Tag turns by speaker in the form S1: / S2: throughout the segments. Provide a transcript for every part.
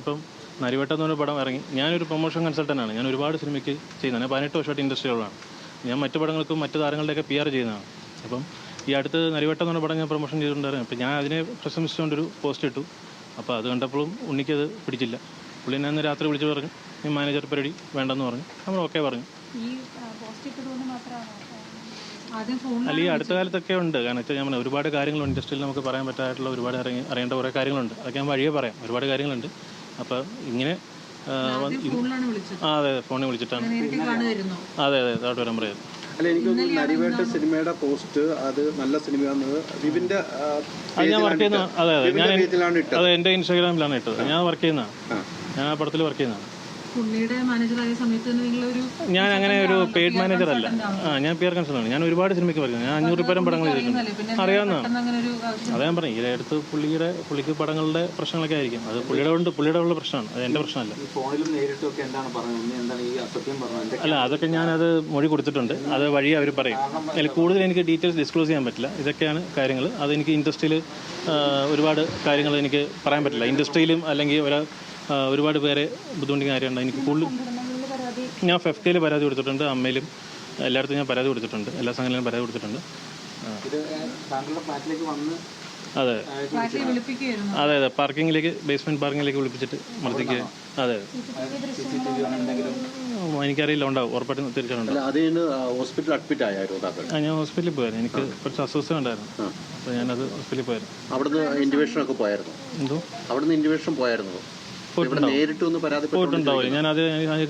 S1: ഇപ്പം നരിവട്ടം എന്ന് പറഞ്ഞ പടം ഇറങ്ങി. ഞാനൊരു പ്രൊമോഷൻ കൺസൾട്ടൻ്റാണ്. ഞാൻ ഒരുപാട് സിനിമയ്ക്ക് ചെയ്യുന്നതാണ്. ഞാൻ 18 വർഷമായിട്ട് ഇൻഡസ്ട്രിയിലുള്ളതാണ്. ഞാൻ മറ്റു പടങ്ങൾക്കും മറ്റു താരങ്ങളുടെയൊക്കെ PR ചെയ്യുന്നതാണ്. അപ്പം ഈ അടുത്ത് നരിവട്ടം എന്ന് പറഞ്ഞ പടം ഞാൻ പ്രൊമോഷൻ ചെയ്തിട്ടുണ്ടായിരുന്നു. അപ്പോൾ ഞാൻ അതിനെ പ്രശംസിച്ചുകൊണ്ടൊരു പോസ്റ്റ് ഇട്ടു. അപ്പോൾ അത് കണ്ടപ്പോഴും ഉണ്ണിക്കത് പിടിച്ചില്ല. പുള്ളി എന്നെ രാത്രി വിളിച്ച് പറഞ്ഞു, ഈ മാനേജർ പരിപാടി വേണ്ടെന്ന് പറഞ്ഞു. നമ്മൾ ഓക്കെ പറഞ്ഞു. അല്ല, ഈ അടുത്ത കാലത്തൊക്കെ ഉണ്ട്. കാരണം വെച്ചാൽ ഞാൻ ഒരുപാട് കാര്യങ്ങളുണ്ട് ഇൻഡസ്ട്രിയിൽ, നമുക്ക് പറയാൻ പറ്റായിട്ടുള്ള ഒരുപാട് അറിയേണ്ട കുറേ കാര്യങ്ങളുണ്ട്. അതൊക്കെ ഞാൻ വഴിയേ പറയാം. ഒരുപാട് കാര്യങ്ങളുണ്ട്. അപ്പോൾ ഇങ്ങനെ അതെ, ഫോണിൽ വിളിച്ചിട്ടാണ്. അതെ അതോട്ട് വരാൻ പറയാം.
S2: അല്ല, എനിക്ക് നരിവേട്ട സിനിമയുടെ പോസ്റ്റ് അത് നല്ല സിനിമയാണെന്ന് വിപിന്റെ
S1: ഞാൻ വർക്ക് ചെയ്യുന്ന അതെ എൻ്റെ ഇൻസ്റ്റാഗ്രാമിലാണ് ഇട്ടത്. ഞാൻ വർക്ക് ചെയ്യുന്നതാണ്. ഞാൻ ആ പടത്തിൽ വർക്ക് ചെയ്യുന്നതാണ്. ഞാൻ അങ്ങനെ ഒരു പെയ്ഡ് മാനേജർ അല്ല. ഞാൻ PR കൺസൾട്ടൻ്റാണ്. ഞാൻ ഒരുപാട് സിനിമയ്ക്ക് വർക്ക് ചെയ്യുന്നത്. ഞാൻ 500 പരം പടങ്ങൾ ചെയ്തിട്ടുണ്ട്. അറിയാവുന്നതാണ്. അതാ ഞാൻ പറഞ്ഞു, ഈ അടുത്ത് പുള്ളിക്ക് പടങ്ങളുടെ പ്രശ്നങ്ങളൊക്കെ ആയിരിക്കും. അത് പുള്ളിയുടെ ഉള്ള പ്രശ്നമാണ്. അത് എൻ്റെ പ്രശ്നമല്ല. അല്ല, അതൊക്കെ ഞാനത് മൊഴി കൊടുത്തിട്ടുണ്ട്. അത് വഴി അവർ പറയും. അതിൽ കൂടുതൽ എനിക്ക് ഡീറ്റെയിൽസ് ഡിസ്ക്ലോസ് ചെയ്യാൻ പറ്റില്ല. ഇതൊക്കെയാണ് കാര്യങ്ങൾ. അതെനിക്ക് ഇൻഡസ്ട്രിയിൽ ഒരുപാട് കാര്യങ്ങൾ എനിക്ക് പറയാൻ പറ്റില്ല. ഇൻഡസ്ട്രിയിലും അല്ലെങ്കിൽ ഒരുപാട് പേരെ ബുദ്ധിമുട്ടിക്കുന്ന കാര്യമുണ്ട്. എനിക്ക് കൂടുതൽ ഞാൻ FEFTയിൽ പരാതി കൊടുത്തിട്ടുണ്ട്. അമ്മയിലും എല്ലായിടത്തും ഞാൻ പരാതി കൊടുത്തിട്ടുണ്ട്. എല്ലാ സംഘടനയിലും പരാതി കൊടുത്തിട്ടുണ്ട്. അതെ പാർക്കിങ്ങിലേക്ക്, ബേസ്മെൻറ്റ് പാർക്കിങ്ങിലേക്ക് വിളിപ്പിച്ചിട്ട് മർദ്ദിക്കുക. അതെ എനിക്കറിയില്ല, ഉണ്ടാവും, ഉറപ്പായിട്ടും തീർച്ചയായിട്ടും.
S2: ഹോസ്പിറ്റലിൽ അഡ്മിറ്റ് ആയിരുന്നു.
S1: ഞാൻ ഹോസ്പിറ്റലിൽ പോയായിരുന്നു. എനിക്ക് കുറച്ച് അസ്വസ്ഥത ഉണ്ടായിരുന്നു. അപ്പോൾ ഞാനത് ഹോസ്പിറ്റലിൽ പോയായിരുന്നു.
S2: അവിടുന്ന് ഇൻറ്റിമേഷനൊക്കെ പോയായിരുന്നു.
S1: എന്തോ
S2: അവിടുന്ന് ഇൻറ്റിമേഷൻ പോയായിരുന്നു.
S1: പോയിട്ടുണ്ടാവില്ല. ഞാൻ അത്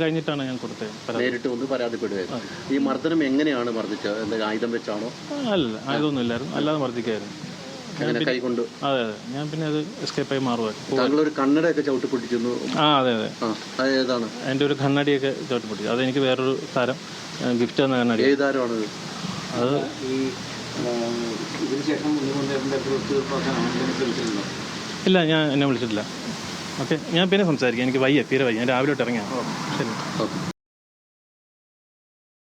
S1: കഴിഞ്ഞിട്ടാണ് ഞാൻ കൊടുത്തത്.
S2: നേരിട്ട് ഒന്ന് പരാതിപ്പെടുകയായിരുന്നു. ഈ മർദ്ദനം എങ്ങനെയാണ് മർദ്ദിച്ചത്? എന്തെങ്കിലും ആയുധം വെച്ചാണോ?
S1: അല്ല, ആയുധമൊന്നും ഇല്ലായിരുന്നു. അല്ലാതെ മർദ്ദിക്കായിരുന്നു.
S2: കൈകൊണ്ട്.
S1: അതെ ഞാൻ പിന്നെ അത് എസ്കേപ്പായി മാറുമായിരുന്നു.
S2: താങ്കളൊരു കണ്ണടയൊക്കെ ചവിട്ടി പൊട്ടിക്കുന്നു.
S1: അതെ
S2: ഏതാണ്?
S1: എൻ്റെ ഒരു കണ്ണടിയൊക്കെ ചവിട്ടി പൊട്ടിച്ചു. അതെനിക്ക് വേറൊരു താരം ഗിഫ്റ്റ് തന്ന കണ്ണടി.
S2: ഏത് താരമാണത്?
S1: അത് ഇല്ല, ഞാൻ എന്നെ വിളിച്ചിട്ടില്ല. ഓക്കെ, ഞാൻ പിന്നെ സംസാരിക്കാം. എനിക്ക് തീരെ വയ്യ. ഞാൻ രാവിലെ ഇറങ്ങിയാണ്. ശരി.